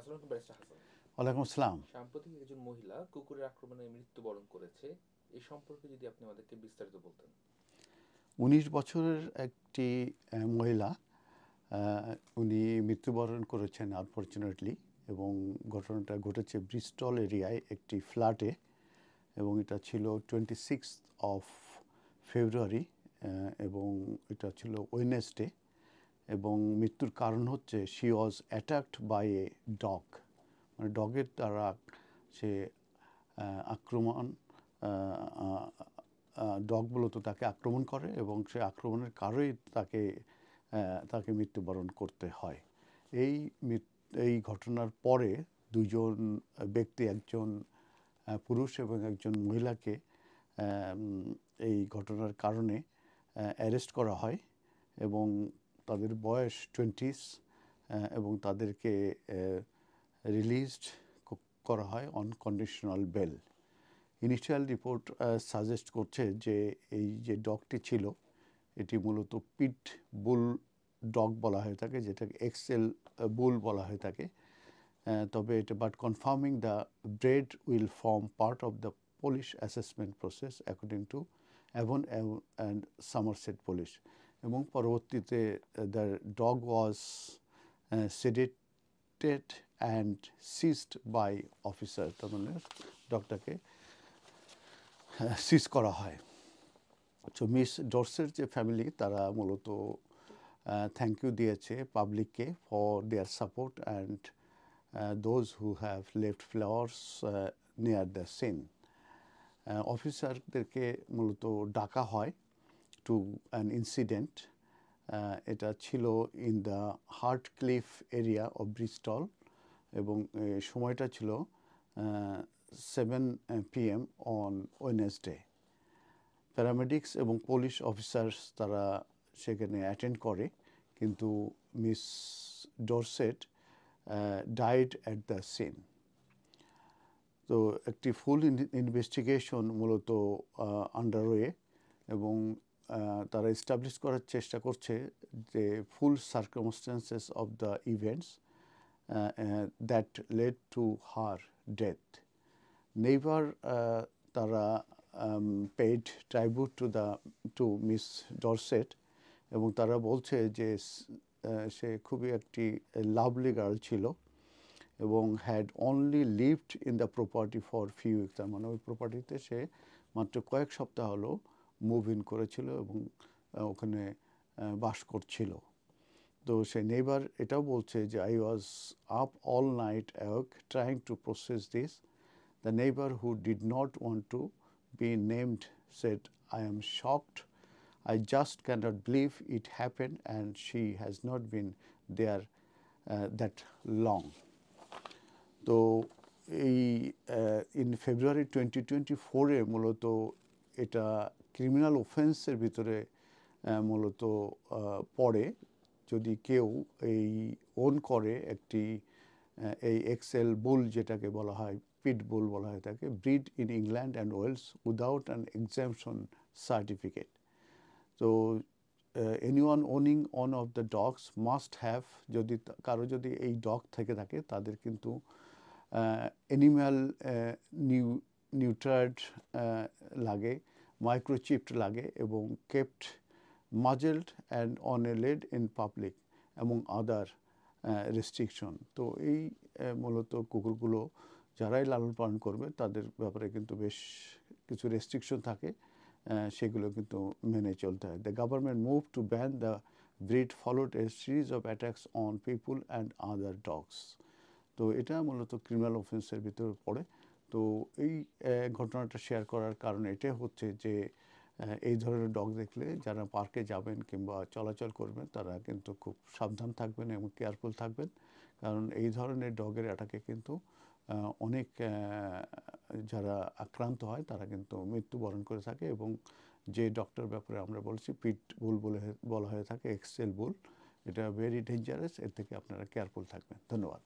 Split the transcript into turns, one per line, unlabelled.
আসসালামু আলাইকুম ব্যারিস্টার হাসান।
ওয়ালাইকুম আসসালাম।
সাম্প্রতিক একজন মহিলা কুকুরের আক্রমণে মৃত্যুবরণ করেছে। এই সম্পর্কে যদি আপনি আমাদেরকে বিস্তারিত বলতেন।
১৯ বছরের একটি মহিলা, উনি মৃত্যুবরণ করেছেন আনফরচুনেটলি, এবং ঘটনাটা ঘটেছে ব্রিস্টল এরিয়ায় একটি ফ্ল্যাটে, এবং এটা ছিল 26th অফ ফেব্রুয়ারি, এবং এটা ছিল ওয়েডনেসডে। এবং মৃত্যুর কারণ হচ্ছে she was attacked by a dog, মানে ডগের দ্বারা সে আক্রমণ ডগ মূলত তাকে আক্রমণ করে, এবং সে আক্রমণের কারণেই তাকে মৃত্যুবরণ করতে হয়। এই এই ঘটনার পরে দুজন ব্যক্তি, একজন পুরুষ এবং একজন মহিলাকে এই ঘটনার কারণে অ্যারেস্ট করা হয়, এবং তাদের বয়স 20s, এবং তাদেরকে রিলিজড করা হয় on conditional bail. Initial report suggest করছে যে এই যে ডগটি ছিল এটি মূলত পিট বুল ডগ বলা হয়ে থাকে, যেটাকে এক্সেল বুল বলা হয়ে থাকে। তবে এটা but confirming the breed will form part of the police assessment process according to Avon and Somerset police. এবং পরবর্তীতে the dog was sedated and seized by officer, তার মানে ডগটাকে সিজ করা হয়। তো মিস ডরসের যে ফ্যামিলি, তারা মূলত থ্যাংক ইউ দিয়েছে পাবলিককে for their support and those who have left flowers near the scene. অফিসারদেরকে মূলত ডাকা হয় টু অ্যান ইনসিডেন্ট। এটা ছিল in the Hartcliffe area of Bristol, এবং সময়টা ছিল 7 PM অন ওয়েডনেসডে। প্যারামেডিক্স এবং পুলিশ অফিসার্স তারা সেখানে অ্যাটেন্ড করে, কিন্তু Miss Dorset died at the scene. তো একটি ফুল ইনভেস্টিগেশন মূলত আন্ডারওয়ে, এবং তারা এস্টাবলিশ করার চেষ্টা করছে যে full circumstances of the events that led to her death. Neighbour তারা paid tribute to Miss Dorset, এবং তারা বলছে যে সে খুবই একটি লাভলি গার্ল ছিল, এবং had only lived in the property for few weeks. তার মানে ওই প্রপার্টিতে সে মাত্র কয়েক সপ্তাহ হলো মুভ ইন করেছিল এবং ওখানে বাস করছিল। তো সে নেইবার এটাও বলছে যে I was up all night awake trying to process this. The neighbor, who did not want to be named, said, I am shocked. I just cannot believe it happened, and she has not been there that long. তো এই in February 2024 মূলত এটা criminal অফেন্সের ভিতরে মূলত পড়ে, যদি কেউ এই ওন করে একটি এই এক্সেল বুল, যেটাকে বলা হয় পিট বুল বলা হয় থাকে, breed in England and Wales without an exemption certificate. তো anyone owning one of the dogs must have, যদি কারো যদি এই ডগ থেকে থাকে, তাদের কিন্তু অ্যানিম্যাল নিউট্রার্ড লাগে, মাইক্রোচিপড লাগে, এবং kept muzzled and on a lead in public among other restriction. তো এই মূলত কুকুরগুলো যারাই লালন পালন করবে তাদের ব্যাপারে কিন্তু বেশ কিছু রেস্ট্রিকশন থাকে, সেগুলো কিন্তু মেনে চলতে হয়। The government move to ban the breed followed a series of attacks on people and other dogs. তো এটা মূলত ক্রিমিনাল অফেন্সের ভিতরে পড়ে। তো এই ঘটনাটা শেয়ার করার কারণ এটা হচ্ছে যে এই ধরনের ডগ দেখলে যারা পার্কে যাবেন কিংবা চলাচল করবেন, তারা কিন্তু খুব সাবধান থাকবেন এবং কেয়ারফুল থাকবেন, কারণ এই ধরনের ডগের অ্যাটাকে কিন্তু অনেক যারা আক্রান্ত হয় তারা কিন্তু মৃত্যুবরণ করে থাকে। এবং যে ডগটার ব্যাপারে আমরা বলছি পিট বুল বলা হয়ে থাকে, এক্সেল বুল, এটা ভেরি ডেঞ্জারাস। এর থেকে আপনারা কেয়ারফুল থাকবেন। ধন্যবাদ।